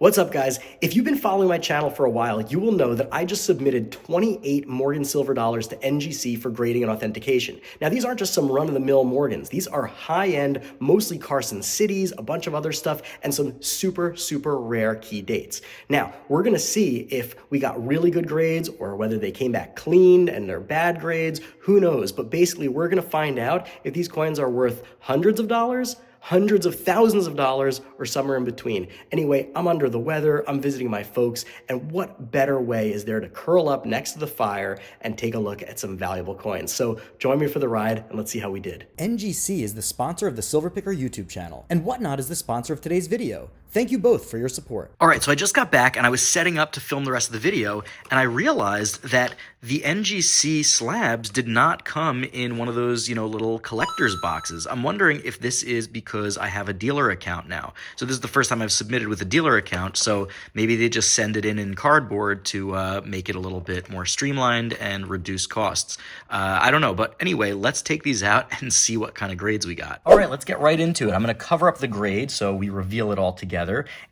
What's up, guys? If you've been following my channel for a while, you will know that I just submitted 28 Morgan silver dollars to NGC for grading and authentication. Now, these aren't just some run-of-the-mill Morgans. These are high-end, mostly Carson Cities, a bunch of other stuff, and some super, super rare key dates. Now, we're gonna see if we got really good grades or whether they came back cleaned and they're bad grades, who knows? But basically, we're gonna find out if these coins are worth hundreds of dollars, hundreds of thousands of dollars, or somewhere in between. Anyway, I'm under the weather, I'm visiting my folks, and what better way is there to curl up next to the fire and take a look at some valuable coins? So join me for the ride and let's see how we did. NGC is the sponsor of the Silverpicker YouTube channel, and Whatnot is the sponsor of today's video. Thank you both for your support. All right, so I just got back and I was setting up to film the rest of the video, and I realized that the NGC slabs did not come in one of those, little collector's boxes. I'm wondering if this is because I have a dealer account now. So this is the first time I've submitted with a dealer account, so maybe they just send it in cardboard to make it a little bit more streamlined and reduce costs. I don't know, but anyway, let's take these out and see what kind of grades we got. All right, let's get right into it. I'm going to cover up the grade so we reveal it all together.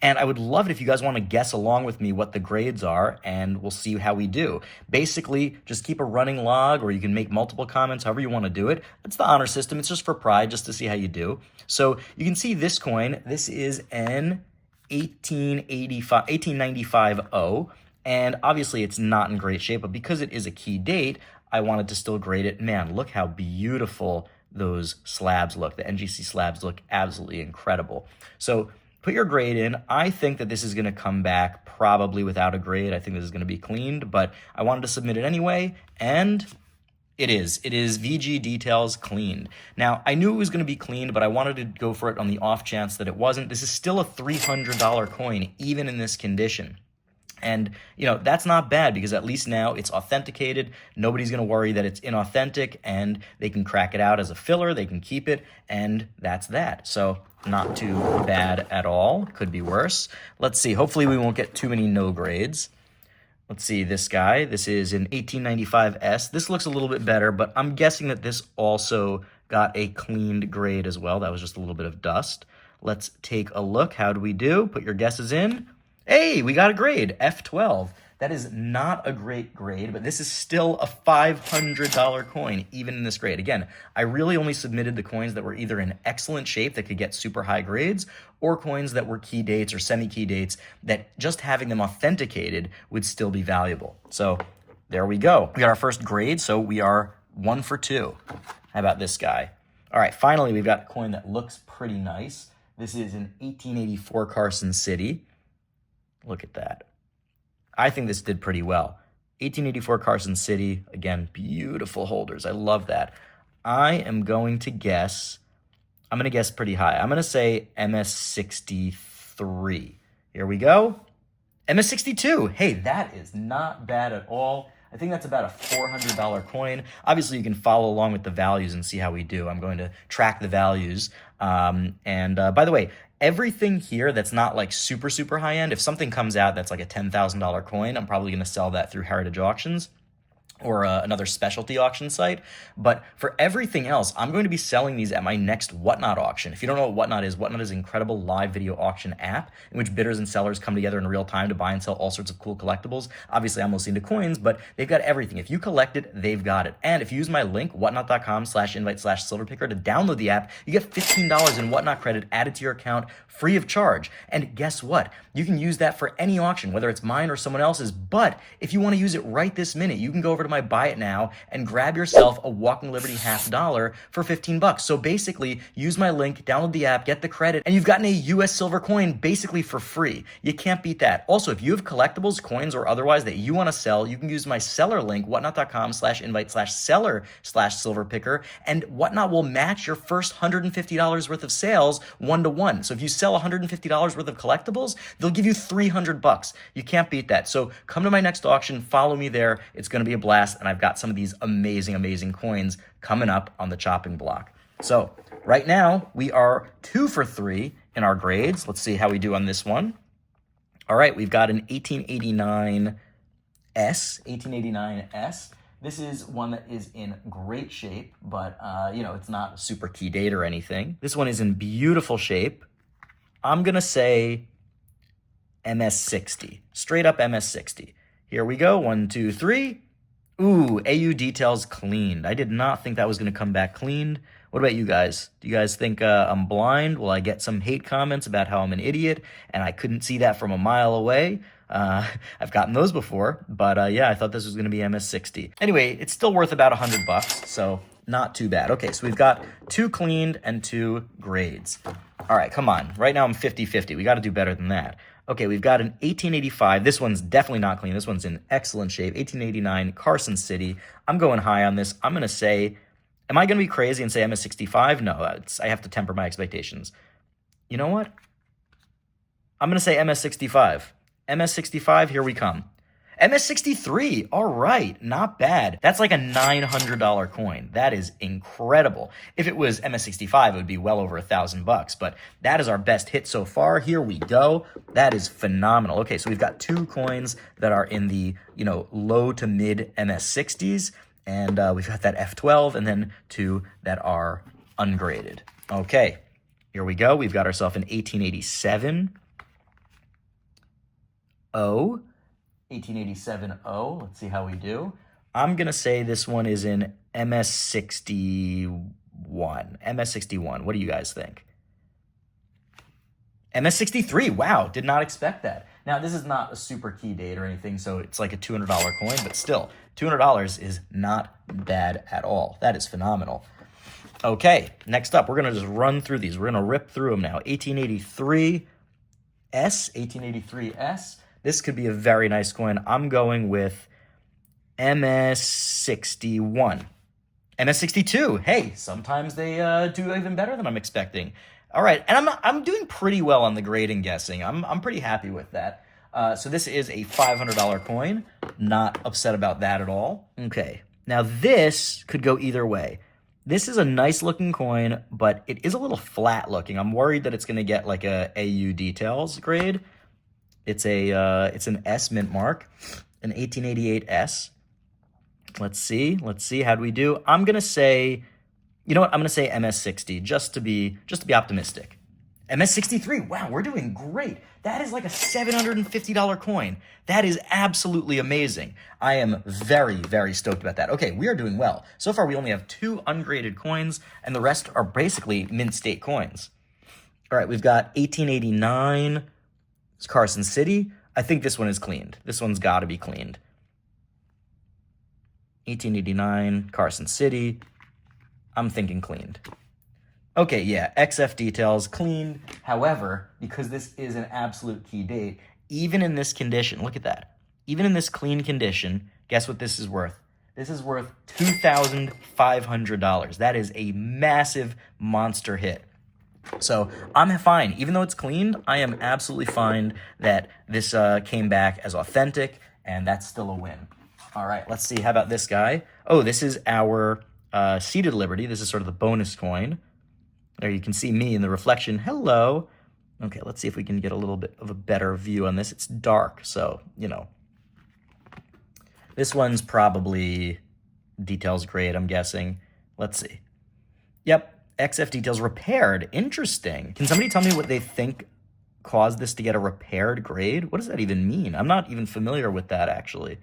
And I would love it if you guys want to guess along with me what the grades are, and we'll see how we do. Basically, just keep a running log, or you can make multiple comments, however you want to do it. It's the honor system. It's just for pride, just to see how you do. So you can see this coin. This is an 1895 O, and obviously it's not in great shape, but because it is a key date, I wanted to still grade it. Man, look how beautiful those slabs look. The NGC slabs look absolutely incredible. So put your grade in. I think that this is going to come back probably without a grade. I think this is going to be cleaned, but I wanted to submit it anyway, and it is. It is VG Details cleaned. Now, I knew it was going to be cleaned, but I wanted to go for it on the off chance that it wasn't. This is still a $300 coin, even in this condition. And, that's not bad, because at least now it's authenticated. Nobody's going to worry that it's inauthentic, and they can crack it out as a filler. They can keep it, and that's that. So not too bad at all. Could be worse. Let's see. Hopefully we won't get too many no grades. Let's see this guy. This is an 1895S. This looks a little bit better, but I'm guessing that this also got a cleaned grade as well. That was just a little bit of dust. Let's take a look. How do we do? Put your guesses in. Hey, we got a grade, F12. That is not a great grade, but this is still a $500 coin, even in this grade. Again, I really only submitted the coins that were either in excellent shape that could get super high grades, or coins that were key dates or semi-key dates that just having them authenticated would still be valuable. So there we go. We got our first grade, so we are 1 for 2. How about this guy? All right, finally, we've got a coin that looks pretty nice. This is an 1884 Carson City. Look at that. I think this did pretty well. 1884 Carson City. Again, beautiful holders. I love that. I'm going to guess pretty high. I'm going to say MS63. Here we go. MS62. Hey, that is not bad at all. I think that's about a $400 coin. Obviously, you can follow along with the values and see how we do. I'm going to track the values. By the way, everything here that's not like super, super high end, if something comes out that's like a $10,000 coin, I'm probably going to sell that through Heritage Auctions or another specialty auction site. But for everything else, I'm going to be selling these at my next Whatnot auction. If you don't know what Whatnot is an incredible live video auction app in which bidders and sellers come together in real time to buy and sell all sorts of cool collectibles. Obviously, I'm mostly into coins, but they've got everything. If you collect it, they've got it. And if you use my link, whatnot.com/invite/silverpicker to download the app, you get $15 in Whatnot credit added to your account free of charge. And guess what? You can use that for any auction, whether it's mine or someone else's. But if you want to use it right this minute, you can go over to my Buy It Now and grab yourself a Walking Liberty $50 for $15. So basically, use my link, download the app, get the credit, and you've gotten a US silver coin basically for free. You can't beat that. Also, if you have collectibles, coins, or otherwise that you want to sell, you can use my seller link, whatnot.com/invite/seller/silverpicker, and Whatnot will match your first $150 worth of sales 1-to-1. So if you sell $150 worth of collectibles, they'll give you $300. You can't beat that. So come to my next auction, follow me there. It's going to be a blast, and I've got some of these amazing, amazing coins coming up on the chopping block. So right now, we are 2 for 3 in our grades. Let's see how we do on this one. All right, we've got an 1889S. This is one that is in great shape, but, it's not a super key date or anything. This one is in beautiful shape. I'm going to say MS60. Straight up MS60. Here we go. 1, 2, 3. Ooh, AU details cleaned. I did not think that was going to come back cleaned. What about you guys? Do you guys think I'm blind? Will I get some hate comments about how I'm an idiot and I couldn't see that from a mile away? I've gotten those before, but yeah, I thought this was going to be MS60. Anyway, it's still worth about $100, so not too bad. Okay, so we've got 2 cleaned and 2 grades. All right, come on. Right now I'm 50-50. We got to do better than that. Okay, we've got an 1885. This one's definitely not clean. This one's in excellent shape. 1889 Carson City. I'm going high on this. I'm going to say, am I going to be crazy and say MS65? No, I have to temper my expectations. You know what? I'm going to say MS65. MS65, here we come. MS63, all right, not bad. That's like a $900 coin. That is incredible. If it was MS65, it would be well over $1,000, but that is our best hit so far. Here we go. That is phenomenal. Okay, so we've got 2 coins that are in the, low to mid MS60s, and we've got that F12, and then 2 that are ungraded. Okay, here we go. We've got ourselves an 1887 O. 1887 O. Let's see how we do. I'm going to say this one is in MS61. MS61. What do you guys think? MS63. Wow, did not expect that. Now, this is not a super key date or anything, so it's like a $200 coin, but still, $200 is not bad at all. That is phenomenal. Okay, next up, we're going to just run through these. We're going to rip through them now. 1883 S. 1883 S. This could be a very nice coin. I'm going with MS61. MS62. Hey, sometimes they do even better than I'm expecting. All right, and I'm doing pretty well on the grading guessing. I'm pretty happy with that. So this is a $500 coin. Not upset about that at all. Okay, now this could go either way. This is a nice looking coin, but it is a little flat looking. I'm worried that it's going to get like a AU details grade. It's an S mint mark, an 1888 S. Let's see. How do we do? I'm gonna say, you know what? I'm gonna say MS60 just to be optimistic. MS63. Wow, we're doing great. That is like a $750 coin. That is absolutely amazing. I am very, very stoked about that. Okay, we are doing well. So far, we only have 2 ungraded coins, and the rest are basically mint state coins. All right, we've got 1889. It's Carson City. I think this one is cleaned. This one's got to be cleaned. 1889, Carson City. I'm thinking cleaned. Okay, yeah, XF details, cleaned. However, because this is an absolute key date, even in this condition, look at that. Even in this clean condition, guess what this is worth? This is worth $2,500. That is a massive monster hit. So I'm fine. Even though it's cleaned, I am absolutely fine that this came back as authentic, and that's still a win. All right, let's see. How about this guy? Oh, this is our Seated Liberty. This is sort of the bonus coin. There you can see me in the reflection. Hello. Okay, let's see if we can get a little bit of a better view on this. It's dark, so, This one's probably details grade, I'm guessing. Let's see. Yep. XF details repaired. Interesting. Can somebody tell me what they think caused this to get a repaired grade? What does that even mean? I'm not even familiar with that, actually.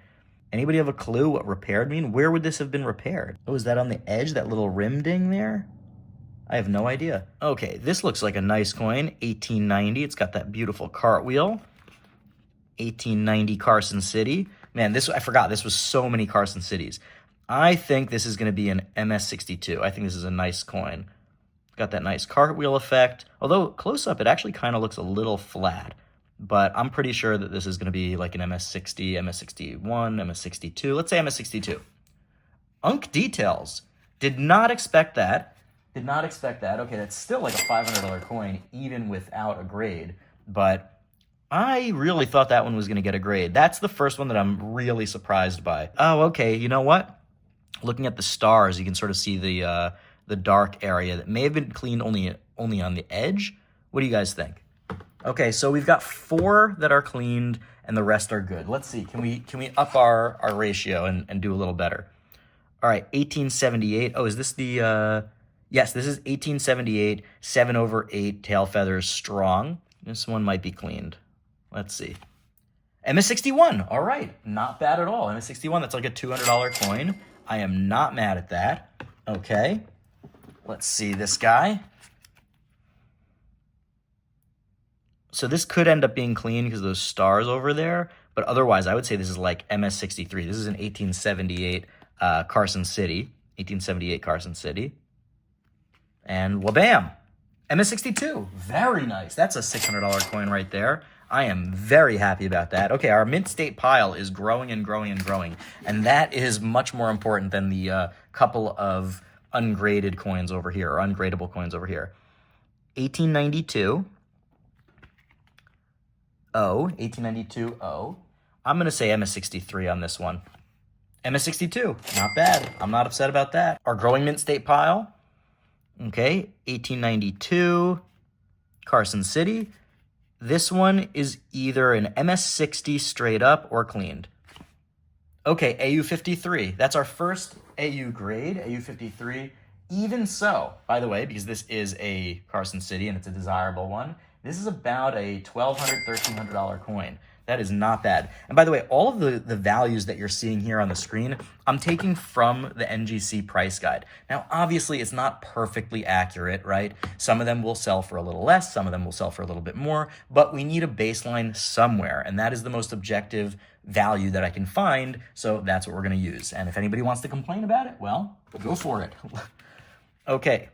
Anybody have a clue what repaired mean? Where would this have been repaired? Oh, is that on the edge, that little rim ding there? I have no idea. Okay, this looks like a nice coin. 1890. It's got that beautiful cartwheel. 1890 Carson City. Man, I forgot. This was so many Carson Cities. I think this is going to be an MS62. I think this is a nice coin. Got that nice cartwheel effect. Although close up, it actually kind of looks a little flat. But I'm pretty sure that this is going to be like an MS60, MS61, MS62. Let's say MS62. Unk details. Did not expect that. Okay, that's still like a $500 coin, even without a grade. But I really thought that one was going to get a grade. That's the first one that I'm really surprised by. Oh, okay, you know what? Looking at the stars, you can sort of see the dark area that may have been cleaned only on the edge. What do you guys think? Okay, so we've got 4 that are cleaned and the rest are good. Let's see. Can we up our ratio and do a little better? All right, 1878. Oh, is this the yes, this is 1878, 7/8 tail feathers strong. This one might be cleaned. Let's see. MS61. All right. Not bad at all. MS61, that's like a $200 coin. I am not mad at that. Okay. Let's see this guy. So this could end up being clean because of those stars over there. But otherwise, I would say this is like MS63. This is an 1878 Carson City. 1878 Carson City. And wabam! MS62. Very nice. That's a $600 coin right there. I am very happy about that. Okay, our mint state pile is growing and growing and growing. And that is much more important than the couple of ungraded coins over here, or ungradable coins over here. 1892. 1892 O. I'm going to say MS63 on this one. MS62, not bad. I'm not upset about that. Our growing mint state pile. Okay, 1892 Carson City. This one is either an MS60 straight up or cleaned. Okay, AU53. That's our first AU grade, AU53. Even so, by the way, because this is a Carson City and it's a desirable one, this is about a $1,200, $1,300 coin. That is not bad. And by the way, all of the values that you're seeing here on the screen, I'm taking from the NGC price guide. Now, obviously, it's not perfectly accurate, right? Some of them will sell for a little less, some of them will sell for a little bit more, but we need a baseline somewhere, and that is the most objective value that I can find, so that's what we're gonna use. And if anybody wants to complain about it, well, go for it. Okay,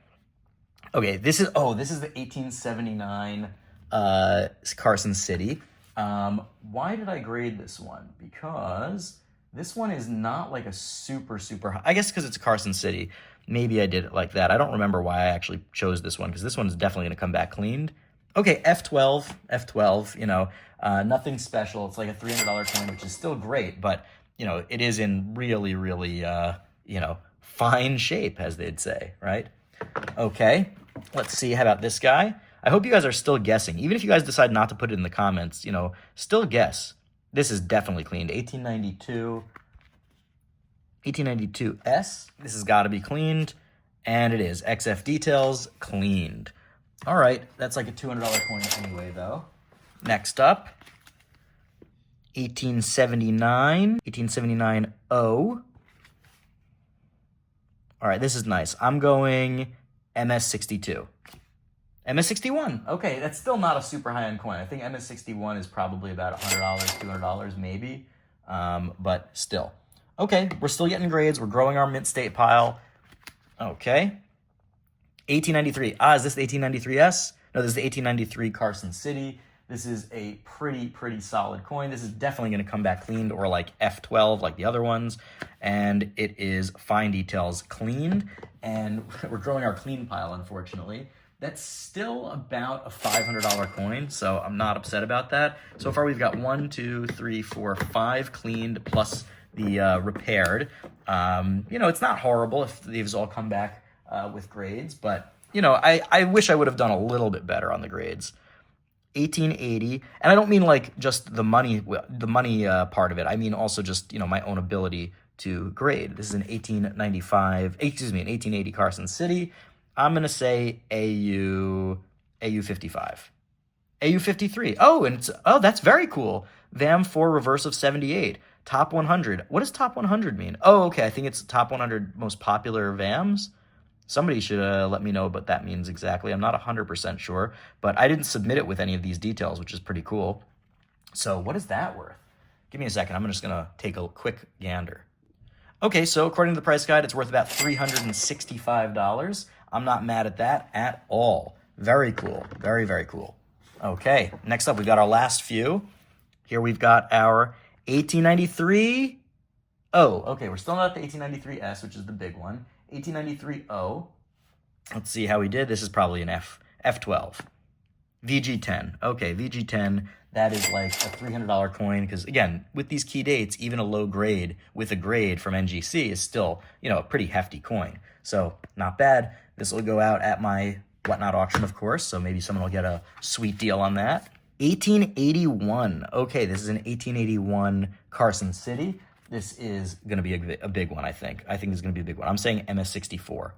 this is the 1879 Carson City. Why did I grade this one? Because this one is not like a super high. I guess because it's Carson City. Maybe I did it like that. I don't remember why I actually chose this one, because this one is definitely going to come back cleaned. Okay, F12, you know, nothing special. It's like a $300 coin, which is still great, but, you know, it is in really, you know, fine shape, as they'd say, right? Okay, let's see. How about this guy? I hope you guys are still guessing. Even if you guys decide not to put it in the comments, you know, still guess. This is definitely cleaned. 1892S. This has got to be cleaned, and it is. XF details, cleaned. All right, that's like a $200 coin anyway, though. Next up, 1879 O. All right, this is nice. I'm going MS62. MS61. Okay, that's still not a super high-end coin. I think MS61 is probably about $100, $200 maybe, but still. Okay, we're still getting grades. We're growing our mint state pile. Okay. 1893. Is this the 1893S? No, this is the 1893 Carson City. This is a pretty solid coin. This is definitely going to come back cleaned, or like F12 like the other ones. And it is fine details cleaned. And we're growing our clean pile, unfortunately. That's still about a $500 coin, so I'm not upset about that. So far, we've got 1, 2, 3, 4, 5 cleaned plus the repaired. You know, it's not horrible if these all come back with grades, but, you know, I wish I would have done a little bit better on the grades. 1880, and I don't mean like just the money part of it. I mean also just, you know, my own ability to grade. This is an 1880 Carson City. I'm going to say AU55. AU53. Oh, that's very cool. VAM 4 reverse of 78. Top 100. What does top 100 mean? Oh, okay. I think it's top 100 most popular VAMs. Somebody should let me know what that means exactly. I'm not 100% sure, but I didn't submit it with any of these details, which is pretty cool. So what is that worth? Give me a second. I'm just going to take a quick gander. Okay, so according to the price guide, it's worth about $365. I'm not mad at that at all. Very cool. Very cool. Okay, next up, we've got our last few. Here we've got our 1893 O. Okay, we're still not at the 1893 S, which is the big one. 1893 O. Let's see how we did. This is probably an F12. VG10. Okay, VG10. That is like a $300 coin, because again, with these key dates, even a low grade with a grade from NGC is still, you know, a pretty hefty coin. So not bad. This will go out at my Whatnot auction, of course, so maybe someone will get a sweet deal on that. 1881. Okay, this is an 1881 Carson City. This is going to be a big one, I think. I think this is going to be a big one. I'm saying MS64.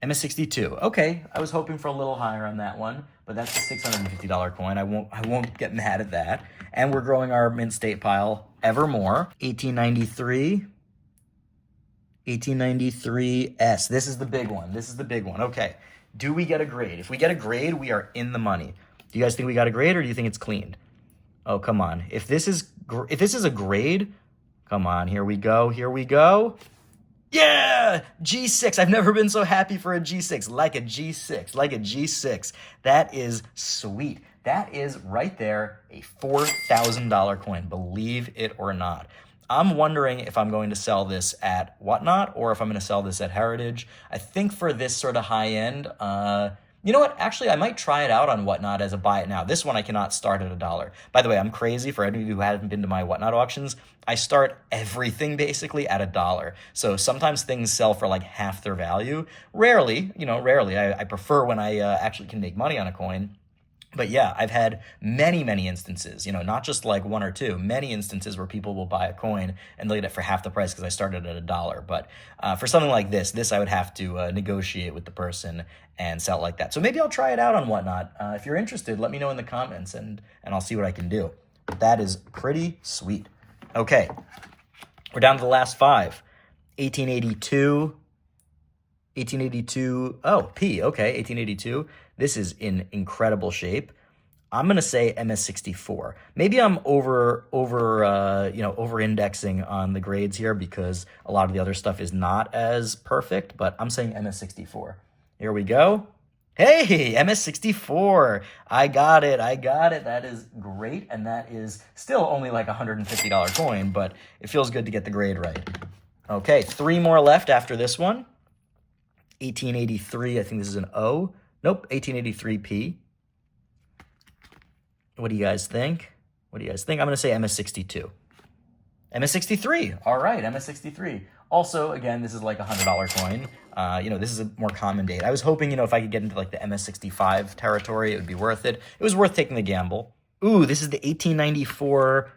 MS62. Okay, I was hoping for a little higher on that one, but that's a $650 coin. I won't get mad at that. And we're growing our mint state pile ever more. 1893. 1893S. This is the big one. This is the big one. Okay. Do we get a grade? If we get a grade, we are in the money. Do you guys think we got a grade, or do you think it's cleaned? Oh, come on. If this is a grade, come on. Here we go. Here we go. Yeah! G6. I've never been so happy for a G6. Like a G6. Like a G6. That is sweet. That is right there a $4,000 coin. Believe it or not. I'm wondering if I'm going to sell this at Whatnot or if I'm going to sell this at Heritage. I think for this sort of high end, you know what? Actually, I might try it out on Whatnot as a buy it now. This one I cannot start at $1. By the way, I'm crazy. For any of you who haven't been to my Whatnot auctions, I start everything basically at $1. So sometimes things sell for like half their value. Rarely. I prefer when I actually can make money on a coin. But yeah, I've had many instances, not just like one or two, many instances where people will buy a coin and they'll get it for half the price because I started at $1. But for something like this I would have to negotiate with the person and sell it like that. So maybe I'll try it out on Whatnot. If you're interested, let me know in the comments and I'll see what I can do. But that is pretty sweet. Okay, we're down to the last 5. 1882. 1882. Oh, P. Okay, 1882. This is in incredible shape. I'm gonna say MS64. Maybe I'm over-indexing on the grades here because a lot of the other stuff is not as perfect. But I'm saying MS64. Here we go. Hey, MS64. I got it. That is great, and that is still only like a $150 coin, but it feels good to get the grade right. Okay, 3 more left after this one. 1883, I think this is an O. Nope, 1883P. What do you guys think? I'm going to say MS62. MS63. All right, MS63. Also, again, this is like a $100 coin. This is a more common date. I was hoping, if I could get into like the MS65 territory, it would be worth it. It was worth taking the gamble. Ooh, this is the 1894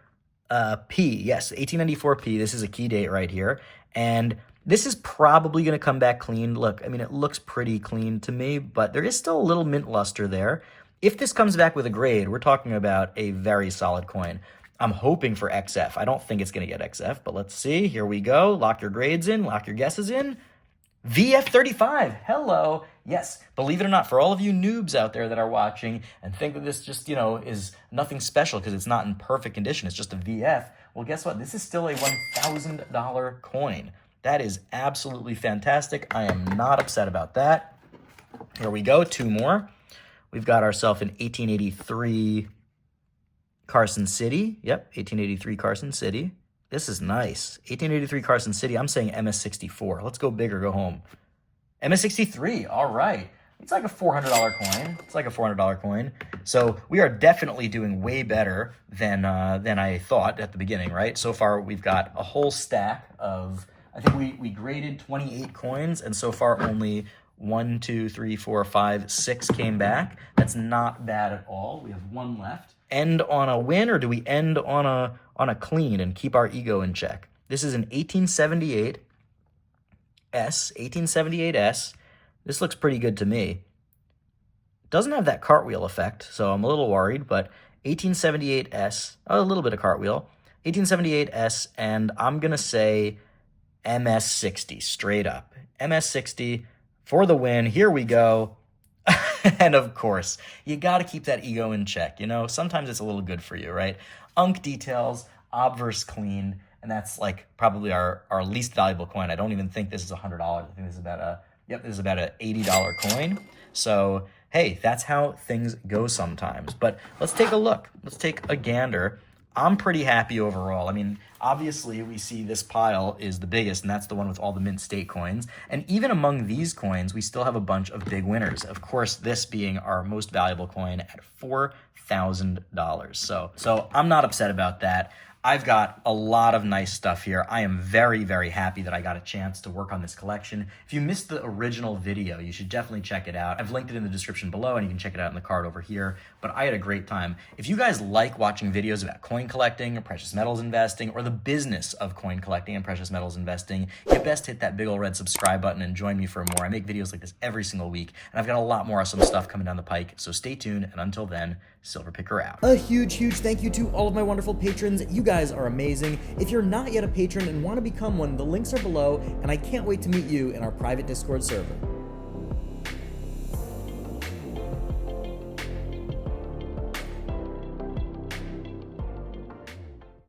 P. Yes, 1894P. This is a key date right here. And this is probably going to come back clean. Look, I mean, it looks pretty clean to me, but there is still a little mint luster there. If this comes back with a grade, we're talking about a very solid coin. I'm hoping for XF. I don't think it's going to get XF, but let's see. Here we go. Lock your grades in. Lock your guesses in. VF35. Hello. Yes, believe it or not, for all of you noobs out there that are watching and think that this just, is nothing special because it's not in perfect condition, it's just a VF. Well, guess what? This is still a $1,000 coin. That is absolutely fantastic. I am not upset about that. Here we go. 2 more. We've got ourselves an 1883 Carson City. Yep, 1883 Carson City. This is nice. 1883 Carson City. I'm saying MS64. Let's go big or go home. MS63. All right. It's like a $400 coin. So we are definitely doing way better than I thought at the beginning, right? So far, we've got a whole stack of, I think we graded 28 coins, and so far only 1, 2, 3, 4, 5, 6 came back. That's not bad at all. We have 1 left. End on a win, or do we end on a clean and keep our ego in check? This is an 1878 S. 1878 S. This looks pretty good to me. Doesn't have that cartwheel effect, so I'm a little worried, but 1878 S, a little bit of cartwheel. 1878 S, and I'm going to say MS60 straight up. MS60 for the win. Here we go. And of course, you got to keep that ego in check. Sometimes it's a little good for you, right? Unk details, obverse clean, and that's like probably our least valuable coin. I don't even think this is $100. I think this is about a $80 coin. So, hey, that's how things go sometimes. But let's take a look. Let's take a gander. I'm pretty happy overall. I mean, obviously, we see this pile is the biggest, and that's the one with all the mint state coins. And even among these coins, we still have a bunch of big winners. Of course, this being our most valuable coin at $4,000. So I'm not upset about that. I've got a lot of nice stuff here. I am very, very happy that I got a chance to work on this collection. If you missed the original video, you should definitely check it out. I've linked it in the description below, and you can check it out in the card over here. But I had a great time. If you guys like watching videos about coin collecting, or precious metals investing, or the business of coin collecting and precious metals investing, you best hit that big old red subscribe button and join me for more. I make videos like this every single week, and I've got a lot more awesome stuff coming down the pike. So stay tuned, and until then, Silver Picker out. A huge thank you to all of my wonderful patrons. You guys are amazing. If you're not yet a patron and want to become one, the links are below, and I can't wait to meet you in our private Discord server.